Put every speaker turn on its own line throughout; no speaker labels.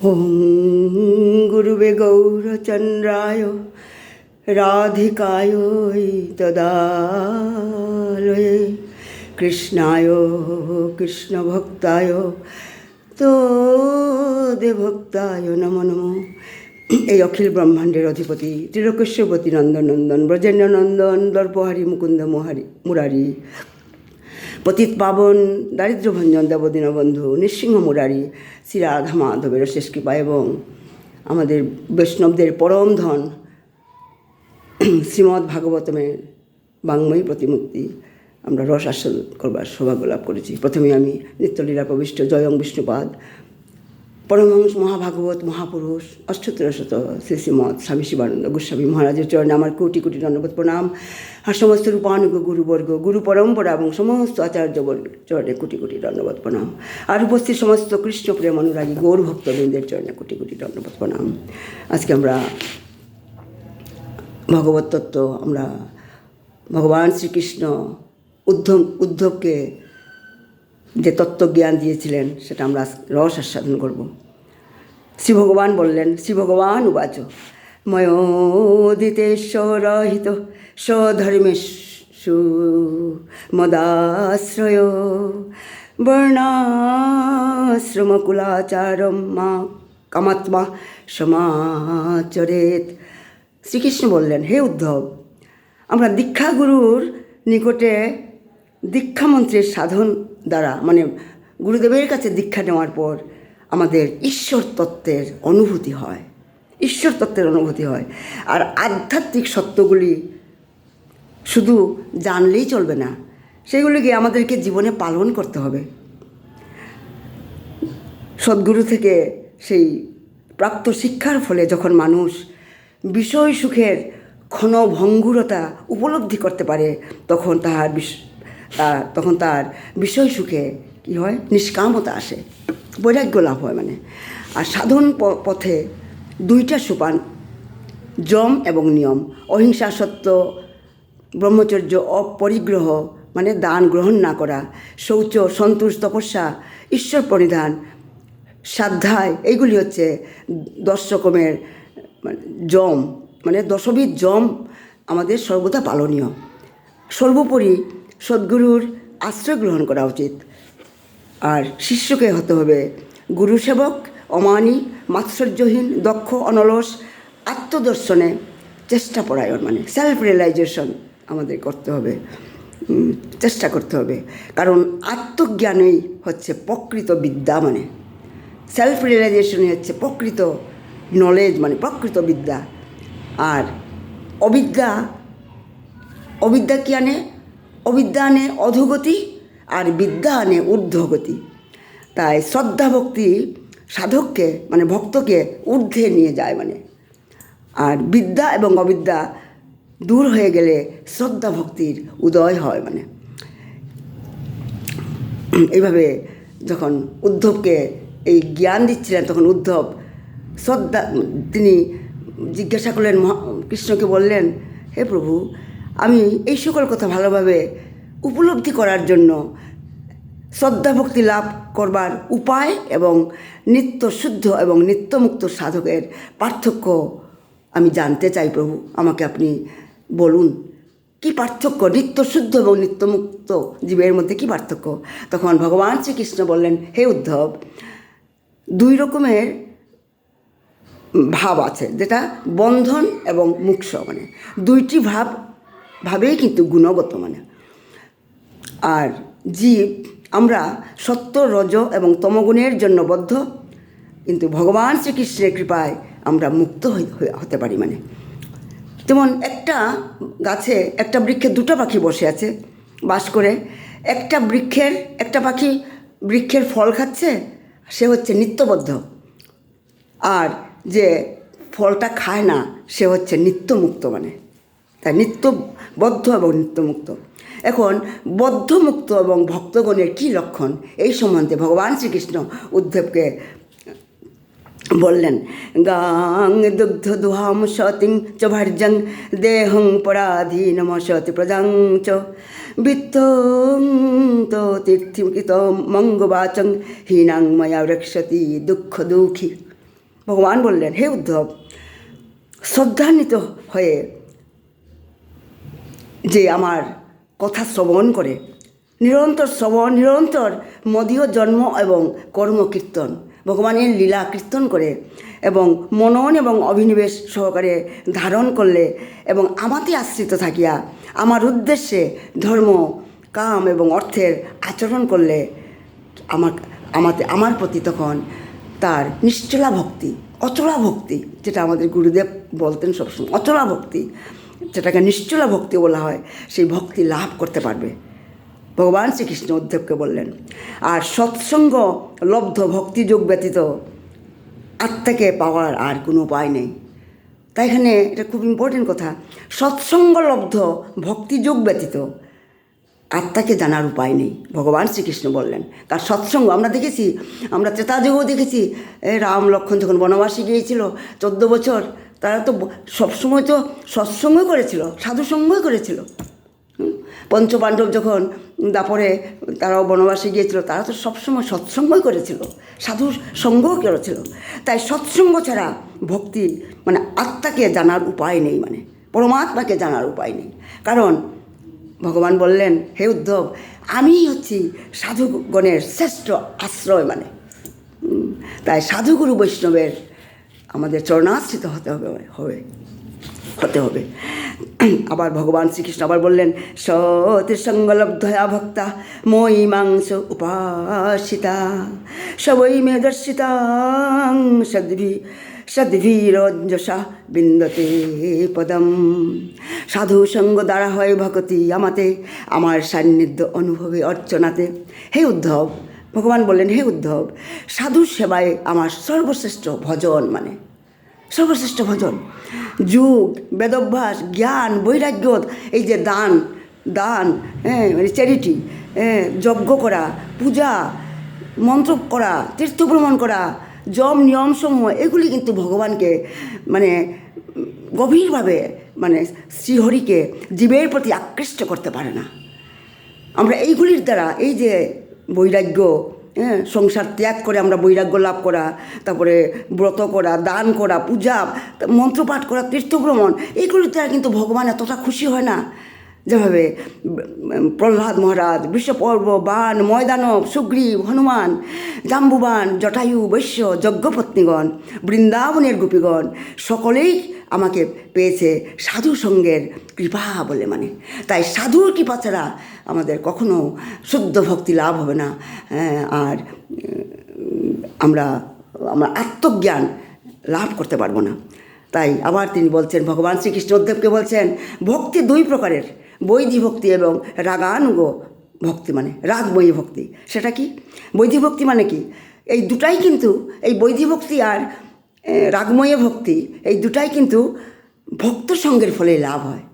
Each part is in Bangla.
ওং গুরুবে গৌরচন্দ্রায় রাধিকায় তদালয়ে কৃষ্ণায় কৃষ্ণভক্তায় তদেভক্তায় নমো নমো। এই অখিল ব্রহ্মাণ্ডের অধিপতি ত্রিলোকেশ্বরপতি নন্দনন্দন ব্রজেন্দ্র নন্দন দর্পহারী মুকুন্দ মুরারি পতিত পাবন দারিদ্র্যভঞ্জন দেবদীনবন্ধু নৃসিংহ মুরারি শ্রী রাধা মাধবের শেষ কৃপা এবং আমাদের বৈষ্ণবদের পরম ধন শ্রীমদ্ ভাগবতমের বাংময়ী প্রতিমূর্তি আমরা রস আস্বাদন করবার সৌভাগ্য লাভ করেছি। প্রথমে আমি নিত্যলীলা প্রবিষ্ট জয়ং বিষ্ণুপাদ পরমহংস মহাভাগবত মহাপুরুষ অষ্টোত্তরশত শ্রী শ্রীমৎ স্বামী শিবানন্দ গোস্বামী মহারাজের চরণে আমার কোটি কোটি দণ্ডবোধ প্রণাম। আর সমস্ত রূপানুগ গুরুবর্গ গুরু পরম্পরা এবং সমস্ত আচার্যবর্গের চরণে কোটি কোটি দণ্ডবোধ প্রণাম। আর উপস্থিত সমস্ত কৃষ্ণপ্রেম অনুরাগী গৌর ভক্তবৃন্দের চরণে কোটি কোটি দণ্ডবোধ প্রণাম। আজকে আমরা ভগবত তত্ত্ব, আমরা ভগবান শ্রীকৃষ্ণ উদ্ধবকে যে তত্ত্বজ্ঞান দিয়েছিলেন সেটা আমরা রস আস্বাদন করব। শ্রী ভগবান বললেন, শ্রী ভগবান উবাচ ময়োদিতেশ্বরহিত স্বধর্মেষু মদাশ্রয় বর্ণাশ্রমকুলাচারম মা কামাত্মা সমাচরেত। শ্রীকৃষ্ণ বললেন, হে উদ্ধব, আমরা দীক্ষাগুরুর নিকটে দীক্ষামন্ত্রের সাধন দ্বারা মানে গুরুদেবের কাছে দীক্ষা নেওয়ার পর আমাদের ঈশ্বর তত্ত্বের অনুভূতি হয়, ঈশ্বর তত্ত্বের অনুভূতি হয়। আর আধ্যাত্মিক সত্যগুলি শুধু জানলেই চলবে না, সেগুলিকে আমাদেরকে জীবনে পালন করতে হবে। সদ্গুরু থেকে সেই প্রাপ্ত শিক্ষার ফলে যখন মানুষ বিষয় সুখের ক্ষণভঙ্গুরতা উপলব্ধি করতে পারে তখন তার বিষয় সুখে কী হয়, নিষ্কামতা আসে, বৈরাগ্য লাভ হয় মানে। আর সাধন পথে দুইটা সোপান, যম এবং নিয়ম, অহিংসা সত্য, ব্রহ্মচর্য, অপরিগ্রহ মানে দান গ্রহণ না করা, শৌচ, সন্তোষ, তপস্যা, ঈশ্বর প্রণিধান, স্বাধ্যায়, এইগুলি হচ্ছে 10 রকমের যম মানে 10বিধ যম আমাদের সর্বদা পালনীয়। সর্বোপরি সদ্গুরুর আশ্রয় গ্রহণ করা উচিত। আর শিষ্যকে হতে হবে গুরুসেবক, অমানী, মাৎসর্যহীন, দক্ষ, অনলস, আত্মদর্শনে চেষ্টাপরায়ণ মানে সেলফ রিয়েলাইজেশন আমাদের করতে হবে, চেষ্টা করতে হবে। কারণ আত্মজ্ঞানই হচ্ছে প্রকৃত বিদ্যা, মানে সেলফ রিয়েলাইজেশনই হচ্ছে প্রকৃত নলেজ মানে প্রকৃত বিদ্যা। আর অবিদ্যা কি আনে? অবিদ্যা আনে অধোগতি, আর বিদ্যা আনে ঊর্ধ্বগতি। তাই শ্রদ্ধা ভক্তি সাধককে মানে ভক্তকে ঊর্ধ্বে নিয়ে যায় মানে। আর বিদ্যা এবং অবিদ্যা দূর হয়ে গেলে শ্রদ্ধা ভক্তির উদয় হয় মানে। এইভাবে যখন উদ্ধবকে এই জ্ঞান দিচ্ছিলেন তখন উদ্ধব তিনি জিজ্ঞাসা করলেন, কৃষ্ণকে বললেন, হে প্রভু, আমি এই সকল কথা ভালোভাবে উপলব্ধি করার জন্য শ্রদ্ধা ভক্তি লাভ করবার উপায় এবং নিত্য শুদ্ধ এবং নিত্যমুক্ত সাধকের পার্থক্য আমি জানতে চাই প্রভু, আমাকে আপনি বলুন কি পার্থক্য, নিত্য শুদ্ধ এবং নিত্যমুক্ত জীবের মধ্যে কি পার্থক্য। তখন ভগবান শ্রীকৃষ্ণ বললেন, হে উদ্ধব, 2 রকমের ভাব আছে, যেটা বন্ধন এবং মুক্ষ মানে 2টি ভাবেই কিন্তু গুণগত মানে। আর জীব আমরা সত্য, রজ এবং তমগুণের জন্য বদ্ধ, কিন্তু ভগবান শ্রীকৃষ্ণের কৃপায় আমরা মুক্ত হতে পারি মানে। যেমন একটা গাছে একটা বৃক্ষে 2টা পাখি বসে আছে বাস করে। একটা পাখি বৃক্ষের ফল খাচ্ছে, সে হচ্ছে নিত্যবদ্ধ, আর যে ফলটা খায় না সে হচ্ছে নিত্যমুক্ত মানে। তাই নিত্যবদ্ধ এবং নিত্যমুক্ত। এখন বদ্ধমুক্ত এবং ভক্তগণের কী লক্ষণ এই সম্বন্ধে ভগবান শ্রীকৃষ্ণ উদ্ধবকে বললেন, গাং দুগ্ধ দুহাম সতিং চ ভার্যং দেহং পরাধীনমসতি প্রজাং চ বিত্তং তো তীর্থিত মঙ্গবাচং হীনাং ময়া রক্ষতি দুঃখ দুঃখী। ভগবান বললেন, হে উদ্ধব, শ্রদ্ধান্বিত হয়ে যে আমার কথা শ্রবণ করে, নিরন্তর শ্রবণ, নিরন্তর মদীয় জন্ম এবং কর্মকীর্তন, ভগবানের লীলা কীর্তন করে এবং মনন এবং অভিনিবেশ সহকারে ধারণ করলে এবং আমাতে আশ্রিত থাকিয়া আমার উদ্দেশ্যে ধর্ম, কাম এবং অর্থের আচরণ করলে আমার প্রতি তখন তার নিশ্চলা ভক্তি, অচলা ভক্তি, যেটা আমাদের গুরুদেব বলতেন সবসময়, অচলা ভক্তি, যেটাকে নিশ্চলা ভক্তি বলা হয়, সেই ভক্তি লাভ করতে পারবে। ভগবান শ্রীকৃষ্ণ উদ্ধবকে বললেন। আর সৎসঙ্গ লব্ধ ভক্তিযোগ ব্যতীত আত্মাকে পাওয়ার আর কোনো উপায় নেই। তাই এখানে এটা খুব ইম্পর্টেন্ট কথা, সৎসঙ্গ লব্ধ ভক্তিযোগ ব্যতীত আত্মাকে জানার উপায় নেই, ভগবান শ্রীকৃষ্ণ বললেন। তার সৎসঙ্গ আমরা দেখেছি, আমরা ত্রেতাযুগেও দেখেছি, রাম লক্ষ্মণ যখন বনবাসে গিয়েছিল 14 বছর, তারা তো সবসময় তো সৎসঙ্গই করেছিল, সাধুসঙ্গই করেছিল। পঞ্চপাণ্ডব যখন তারপরে তারাও বনবাসে গিয়েছিল, তারা তো সবসময় সৎসঙ্গই করেছিল, সাধু সঙ্গও করেছিল। তাই সৎসঙ্গ ছাড়া ভক্তি মানে আত্মাকে জানার উপায় নেই, মানে পরমাত্মাকে জানার উপায় নেই। কারণ ভগবান বললেন, হে উদ্ধব, আমি হচ্ছি সাধুগণের শ্রেষ্ঠ আশ্রয়, মানে তাই সাধুগুরু বৈষ্ণবের আমাদের চরণাশ্রিত হতে হবে। আবার ভগবান শ্রীকৃষ্ণ আবার বললেন, সৎসঙ্গলব্ধয়া ভক্তা মই মাংস উপাসিতা সবই মে দর্শিতাং সদ্ভীরঞ্জসা বিন্দতে পদম। সাধু সঙ্গ দ্বারা হয় ভক্তি আমাতে, আমার সান্নিধ্য অনুভবে অর্চনাতে। হে উদ্ধব, ভগবান বললেন, হে উদ্ধব, সাধু সেবায় আমার সর্বশ্রেষ্ঠ ভজন, মানে সর্বশ্রেষ্ঠ ভজন, যুগ, বেদভ্যাস, জ্ঞান, বৈরাগ্য, এই যে দান, মানে চ্যারিটি, যজ্ঞ করা, পূজা, মন্ত্র করা, তীর্থভ্রমণ করা, যম নিয়মসমূহ, এগুলি কিন্তু ভগবানকে মানে গভীরভাবে মানে শ্রীহরিকে জীবের প্রতি আকৃষ্ট করতে পারে না। আমরা এইগুলির দ্বারা, এই যে বৈরাগ্য, সংসার ত্যাগ করে আমরা বৈরাগ্য লাভ করা, তারপরে ব্রত করা, দান করা, পূজা, মন্ত্রপাঠ করা, তীর্থভ্রমণ, এইগুলির দ্বারা কিন্তু ভগবান এতটা খুশি হয় না। যেভাবে প্রহ্লাদ মহারাজ, বৃষপর্ব, বাণ, ময়দানব, সুগ্রীব, হনুমান, জাম্বুবান, জটায়ু, বৈশ্য, যজ্ঞপত্নীগণ, বৃন্দাবনের গোপীগণ সকলেই আমাকে পেয়েছে সাধু সঙ্গের কৃপা বলে, মানে তাই সাধুর কৃপা ছাড়া আমাদের কখনো শুদ্ধ ভক্তি লাভ হবে না। আর আমরা আত্মজ্ঞান লাভ করতে পারবো না। তাই আবার তিনি বলছেন, ভগবান শ্রীকৃষ্ণ উদ্ধবকে বলছেন, ভক্তি 2 প্রকারের, বৈধি ভক্তি এবং রাগানুগ ভক্তি, মানে রাগময়ী ভক্তি। সেটা কি? বৈধি ভক্তি মানে কি? এই দুটাই কিন্তু, এই বৈধি ভক্তি আর রাগময় ভক্তি, এই দুটাই কিন্তু ভক্ত সঙ্গের ফলে লাভ হয়।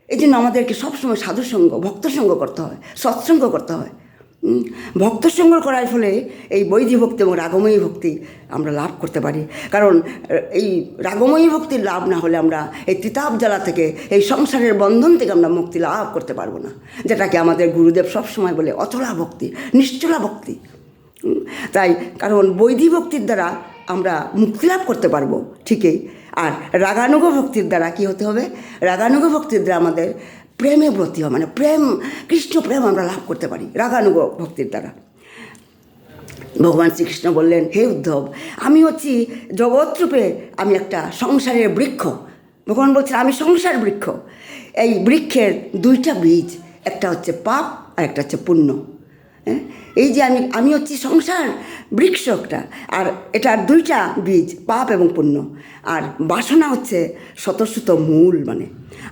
এই জন্য আমাদেরকে সবসময় সাধুসঙ্গ, ভক্তসঙ্গ করতে হয়, সৎসঙ্গ করতে হয়। ভক্তসঙ্গ করার ফলে এই বৈধি ভক্তি এবং রাগময়ী ভক্তি আমরা লাভ করতে পারি। কারণ এই রাগময়ী ভক্তির লাভ না হলে আমরা এই তিতাব জ্বালা থেকে, এই সংসারের বন্ধন থেকে আমরা মুক্তি লাভ করতে পারবো না, যেটাকে আমাদের গুরুদেব সবসময় বলে অচলা ভক্তি, নিশ্চলা ভক্তি। তাই কারণ বৈধি ভক্তির দ্বারা আমরা মুক্তি লাভ করতে পারবো ঠিকই, আর রাগানুগ ভক্তির দ্বারা কি হতে হবে? রাগানুগ ভক্তির দ্বারা আমাদের প্রেমে ব্রতী হয়, মানে প্রেম, কৃষ্ণ প্রেম আমরা লাভ করতে পারি রাগানুগ ভক্তির দ্বারা। ভগবান শ্রীকৃষ্ণ বললেন, হে উদ্ধব, আমি হচ্ছি জগৎরূপে, আমি একটা সংসারের বৃক্ষ। ভগবান বলছেন, আমি সংসার বৃক্ষ। এই বৃক্ষের 2টা বীজ, একটা হচ্ছে পাপ আর একটা হচ্ছে পুণ্য। এই যে আমি হচ্ছি সংসার বৃক্ষ একটা, আর এটার 2টা বীজ, পাপ এবং পুণ্য। আর বাসনা হচ্ছে শতশত মূল, মানে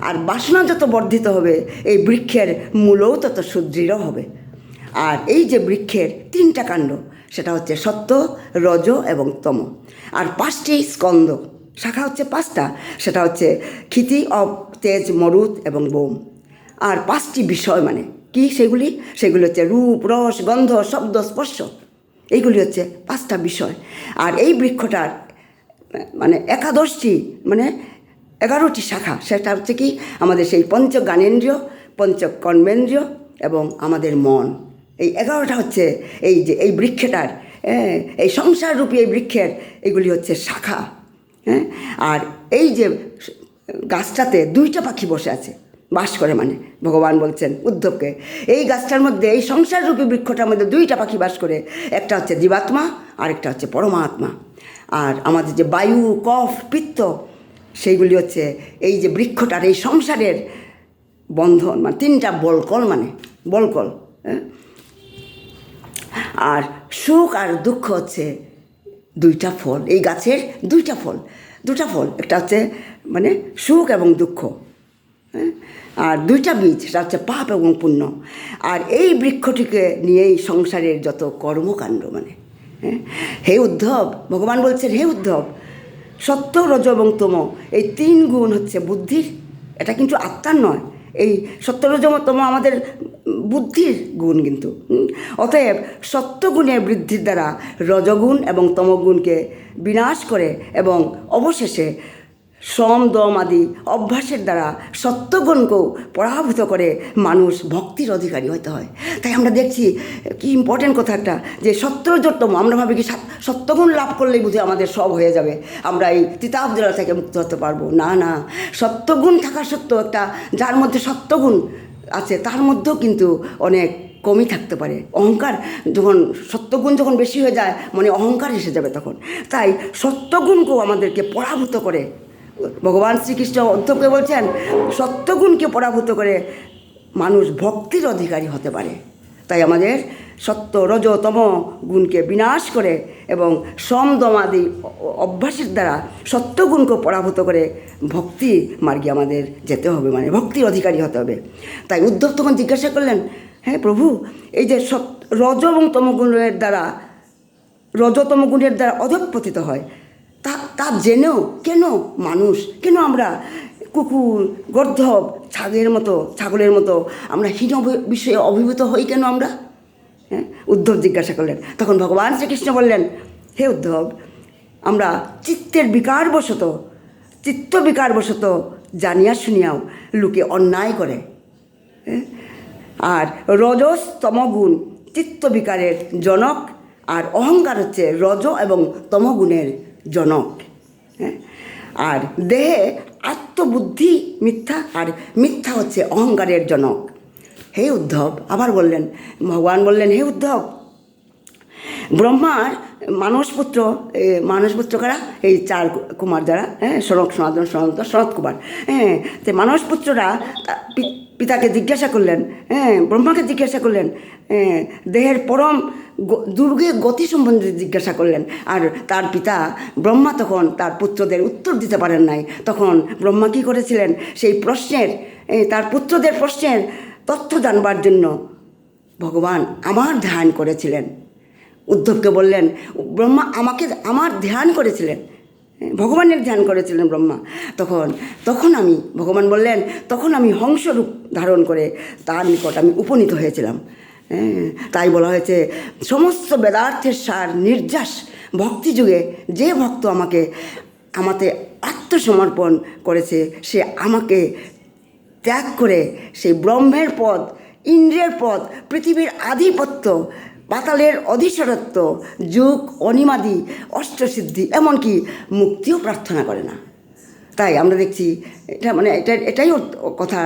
আর বাসনা যত বর্ধিত হবে এই বৃক্ষের মূলও তত সুদৃঢ় হবে। আর এই যে বৃক্ষের 3টা কাণ্ড, সেটা হচ্ছে সত্য, রজ এবং তম। আর 5টি স্কন্দ, শাখা হচ্ছে 5টা, সেটা হচ্ছে ক্ষিতি, অপ, তেজ, মরুত এবং বোম। আর 5টি বিষয়, মানে কি সেগুলি? সেগুলি হচ্ছে রূপ, রস, গন্ধ, শব্দ, স্পর্শ। এইগুলি হচ্ছে 5টা বিষয়। আর এই বৃক্ষটার মানে 11টি, মানে 11টি শাখা, সেটা হচ্ছে কি আমাদের সেই পঞ্চ জ্ঞানেন্দ্রিয়, পঞ্চ কর্মেন্দ্রিয় এবং আমাদের মন। এই 11টা হচ্ছে এই যে এই বৃক্ষটার হ্যাঁ, এই সংসাররূপী এই বৃক্ষের এগুলি হচ্ছে শাখা। হ্যাঁ, আর এই যে গাছটাতে দুইটা পাখি বসে আছে, বাস করে, মানে ভগবান বলছেন উদ্ধবকে এই গাছটার মধ্যে, এই সংসাররূপী বৃক্ষটার মধ্যে দুইটা পাখি বাস করে, একটা হচ্ছে জীবাত্মা আর একটা হচ্ছে পরমাত্মা। আর আমাদের যে বায়ু, কফ, পিত্ত, সেইগুলি হচ্ছে এই যে বৃক্ষটার, এই সংসারের বন্ধন, মানে তিনটা বলকল, মানে বলকল। হ্যাঁ, আর সুখ আর দুঃখ হচ্ছে দুইটা ফল, এই গাছের দুটা ফল, একটা হচ্ছে মানে সুখ এবং দুঃখ। হ্যাঁ, আর দুইটা বীজ, সেটা হচ্ছে পাপ এবং পুণ্য। আর এই বৃক্ষটিকে নিয়েই সংসারের যত কর্মকাণ্ড, মানে হে উদ্ধব, ভগবান বলছেন হে উদ্ধব, সত্য, রজ এবং তম এই তিন গুণ হচ্ছে বুদ্ধির, এটা কিন্তু আত্মার নয়। এই সত্য, রজ, তম আমাদের বুদ্ধির গুণ কিন্তু। অতএব সত্যগুণের বৃদ্ধির দ্বারা রজগুণ এবং তমগুণকে বিনাশ করে এবং অবশেষে সম, দম আদি অভ্যাসের দ্বারা সত্যগুণকেও পরাভূত করে মানুষ ভক্তির অধিকারী হতে হয়। তাই আমরা দেখছি কি ইম্পর্টেন্ট কথা একটা, যে সত্যরজতম, আমরা ভাবি কি সত্যগুণ লাভ করলেই বুঝে আমাদের সব হয়ে যাবে, আমরা এই তিতাব জেলা থেকে মুক্ত হতে পারবো। না না, সত্যগুণ থাকা সত্ত্বেও একটা, যার মধ্যে সত্যগুণ আছে তার মধ্যেও কিন্তু অনেক কমই থাকতে পারে। অহংকার যখন, সত্যগুণ যখন বেশি হয়ে যায়, মনে অহংকার এসে যাবে তখন। তাই সত্যগুণকেও আমাদেরকে পরাভূত করে, ভগবান শ্রীকৃষ্ণ উদ্ধবকে বলছেন সত্যগুণকে পরাভূত করে মানুষ ভক্তির অধিকারী হতে পারে। তাই আমাদের সত্য, রজ, তম গুণকে বিনাশ করে এবং সম, দম আদি অভ্যাসের দ্বারা সত্যগুণকে পরাভূত করে ভক্তি মার্গে আমাদের যেতে হবে, মানে ভক্তির অধিকারী হতে হবে। তাই উদ্ধব তখন জিজ্ঞাসা করলেন, হ্যাঁ প্রভু, এই যে রজ এবং তমগুণের দ্বারা, রজতম গুণের দ্বারা অধঃপতিত হয়, তা জেনেও কেন মানুষ, কেন আমরা কুকুর, গর্ধব, ছাগলের মতো আমরা হীন বিষয়ে অভিভূত হই কেন আমরা? হ্যাঁ, উদ্ধব জিজ্ঞাসা করলেন। তখন ভগবান শ্রীকৃষ্ণ বললেন, হে উদ্ধব, আমরা চিত্ত বিকারবশত জানিয়া শুনিয়াও লোকে অন্যায় করে। আর রজস তমগুণ চিত্ত বিকারের জনক, আর অহংকার হচ্ছে রজ এবং তমগুণের জনক। হ্যাঁ, আর দেহে আত্মবুদ্ধি মিথ্যা, আর মিথ্যা হচ্ছে অহংকারের জনক। হে উদ্ধব, আবার বললেন, ভগবান বললেন, হে উদ্ধব, ব্রহ্মার মানসপুত্র কারা? এই চার কুমার যারা, হ্যাঁ, সনক, সনাতন, সনত কুমার। হ্যাঁ, তো মানসপুত্ররা পিতাকে জিজ্ঞাসা করলেন, হ্যাঁ, ব্রহ্মাকে জিজ্ঞাসা করলেন, দেহের পরম দুর্গে গতি সম্বন্ধে জিজ্ঞাসা করলেন। আর তার পিতা ব্রহ্মা তখন তার পুত্রদের উত্তর দিতে পারেন নাই। তখন ব্রহ্মা কী করেছিলেন? সেই প্রশ্নের, তার পুত্রদের প্রশ্নের তথ্য জানবার জন্য ভগবান আমার ধ্যান করেছিলেন। উদ্ধবকে বললেন, ব্রহ্মা আমার ধ্যান করেছিলেন, ভগবানের ধ্যান করেছিলেন ব্রহ্মা। তখন আমি, ভগবান বললেন, তখন আমি হংসরূপ ধারণ করে তার নিকট আমি উপনীত হয়েছিলাম। তাই বলা হয়েছে, সমস্ত বেদার্থের সার নির্যাস ভক্তিযুগে যে ভক্ত আমাতে আত্মসমর্পণ করেছে, সে আমাকে ত্যাগ করে সেই ব্রহ্মের পদ, ইন্দ্রিয়ের পদ, পৃথিবীর আধিপত্য, পাতালের অধীশ্বরত্ব, যুগ, অনিমাদি, অষ্টসিদ্ধি, এমনকি মুক্তিও প্রার্থনা করে না। তাই আমরা দেখছি এটাই কথা,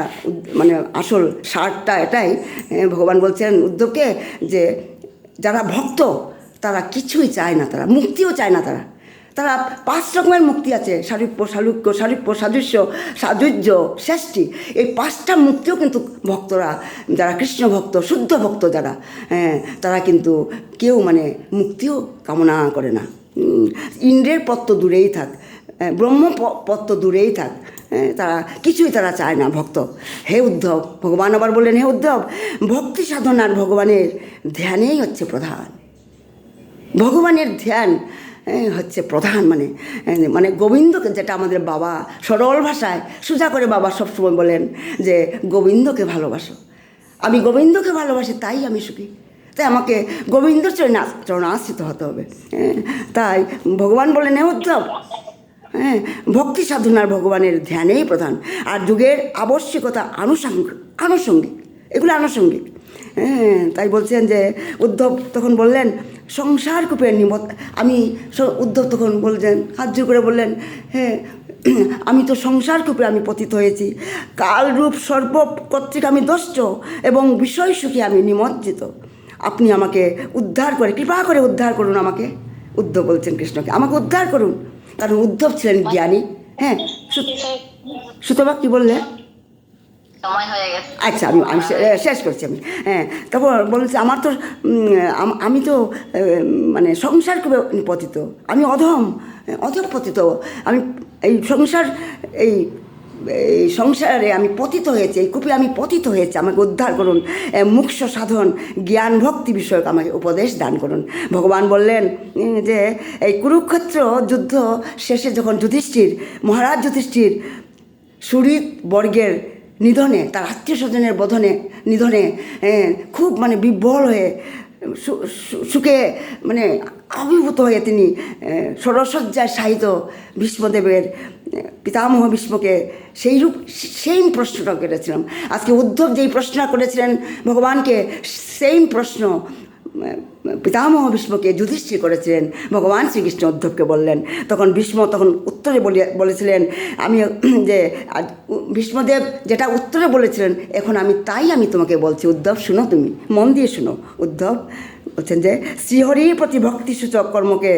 মানে আসল সারটা এটাই। ভগবান বলছেন উদ্ধবকে যে যারা ভক্ত তারা কিছুই চায় না, তারা মুক্তিও চায় না, তারা 5 রকমের মুক্তি আছে, সারূপ্য, সালুক্য, সাদৃশ্য, সাযুজ্য, ষষ্ঠী। এই 5টা মুক্তিও কিন্তু ভক্তরা, যারা কৃষ্ণ ভক্ত, শুদ্ধ ভক্ত যারা, তারা কিন্তু কেউ মানে মুক্তিও কামনা করে না। ইন্দ্রের পথ তো দূরেই থাক, ব্রহ্মপদ তো দূরেই থাক, তারা কিছুই চায় না ভক্ত। হে উদ্ধব, ভগবান আবার বললেন, হে উদ্ধব, ভক্তি সাধনার ভগবানের ধ্যানেই হচ্ছে প্রধান। ভগবানের ধ্যান হচ্ছে প্রধান, মানে গোবিন্দকে, যেটা আমাদের বাবা সরল ভাষায় সোজা করে বাবা সবসময় বলেন যে গোবিন্দকে ভালোবাসো। আমি গোবিন্দকে ভালোবাসি, তাই আমি সুখী। তাই আমাকে গোবিন্দ চরণাশ্রিত হতে হবে। তাই ভগবান বলেন, হে উদ্ধব, ভক্তি সাধনার ভগবানের ধ্যানেই প্রধান। আর যুগের আবশ্যকতা আনুষঙ্গিক, এগুলো আনুষঙ্গিক। তাই বলছেন যে উদ্ধব তখন বললেন, সংসার কূপে আমি উদ্ধব তখন বললেন, হাত জোর করে বললেন, হ্যাঁ আমি তো সংসার কূপে আমি পতিত হয়েছি, কালরূপ সর্ব কর্তৃক আমি দস্য এবং বিষয় সুখে আমি নিমজ্জিত। আপনি আমাকে উদ্ধার করে, কৃপা করে উদ্ধার করুন আমাকে। উদ্ধব বলছেন কৃষ্ণকে, আমাকে উদ্ধার করুন, কারণ উদ্ধব ছিলেন জ্ঞানী। হ্যাঁ, সুতবা কি বললে?
সময় হয়ে গেছে।
আচ্ছা, আমি শেষ করছি আমি। হ্যাঁ, তারপর বলছে আমার তো আমি তো মানে সংসার কূপে পতিত, আমি অধঃপতিত, আমি এই সংসারে আমি পতিত হয়েছি, এই কূপে আমি পতিত হয়েছি, আমাকে উদ্ধার করুন, মোক্ষ সাধন জ্ঞান ভক্তি বিষয়ক আমাকে উপদেশ দান করুন। ভগবান বললেন যে এই কুরুক্ষেত্র যুদ্ধ শেষে যখন মহারাজ যুধিষ্ঠির সুহৃদ বর্গের নিধনে, তার আত্মীয় স্বজনের নিধনে খুব মানে বিহ্বল হয়ে সুখে মানে আবির্ভূত হয়ে তিনি ষড়শয্যায় শায়িত ভীষ্মদেবের পিতামহ ভীষ্মকে সেইম প্রশ্নটা করেছিলাম। আজকে উদ্ধব যেই প্রশ্ন করেছিলেন ভগবানকে, সেইম প্রশ্ন পিতামহ ভীষ্মকে যুধিষ্ঠির করেছিলেন। ভগবান শ্রীকৃষ্ণ উদ্ধবকে বললেন, তখন ভীষ্ম উত্তরে বলেছিলেন, আমি যে ভীষ্মদেব যেটা উত্তরে বলেছিলেন, এখন আমি তোমাকে বলছি উদ্ধব, শুনো, তুমি মন দিয়ে শুনো। উদ্ধব বলছেন যে শ্রীহরির প্রতি ভক্তিসূচক কর্মকে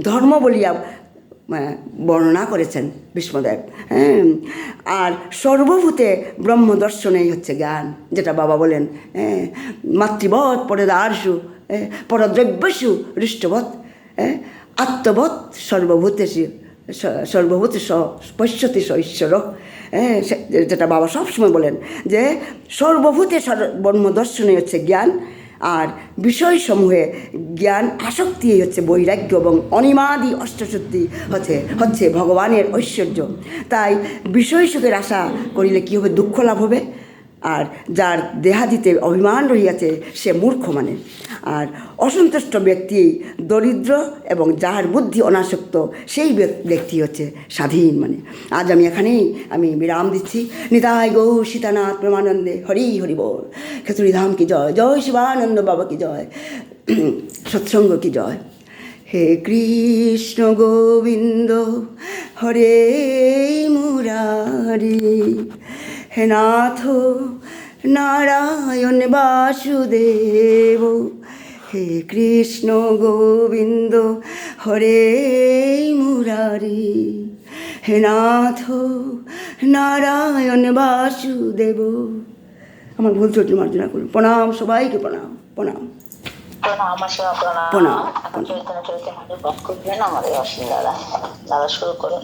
ধর্ম বলিয়া বর্ণনা করেছেন ভীষ্মদেব। হ্যাঁ, আর সর্বভূতে ব্রহ্ম দর্শনেই হচ্ছে জ্ঞান, যেটা বাবা বলেন, হ্যাঁ, মাতৃবৎ পরদার্শু পরদ্রব্যসু হৃষ্টবৎ আত্মবৎ সর্বভূতে পশ্যতি স ঈশ্বর। যেটা বাবা সবসময় বলেন যে সর্বভূতে ব্রহ্মদর্শনে হচ্ছে জ্ঞান, আর বিষয়সমূহে জ্ঞান আসক্তি হচ্ছে বৈরাগ্য, এবং অনিমাদি অষ্টশুদ্ধি হচ্ছে ভগবানের ঐশ্বর্য। তাই বিষয় সুখের আশা করিলে কী হবে? দুঃখ লাভ হবে। আর যার দেহাদিতে অভিমান রহিয়াছে সে মূর্খ মানে। আর অসন্তুষ্ট ব্যক্তি দরিদ্র, এবং যার বুদ্ধি অনাসক্ত সেই ব্যক্তি হচ্ছে স্বাধীন মানে। আজ আমি এখানেই বিরাম দিচ্ছি। নিতাই গৌর সীতানাথ প্রেমানন্দে হরি হরি বল। খেতুরিধাম কি জয়, জয় শিবানন্দ বাবা কি জয়, সৎসঙ্গ কি জয়। হে কৃষ্ণ গোবিন্দ হরে মুরারি, হে নাথ নারায়ণ বাসুদেব, হে কৃষ্ণ গোবিন্দ হরে মুরারি, হে নাথ নারায়ণ বাসুদেব। আমার ভুল ত্রুটি মার্জনা করুন। প্রণাম সবাইকে, প্রণাম প্রণাম
প্রণাম।
প্রণাম।
চৈতন্য আমাদের বক করবেন, আমাদের অসীম দাদা শুরু করুন।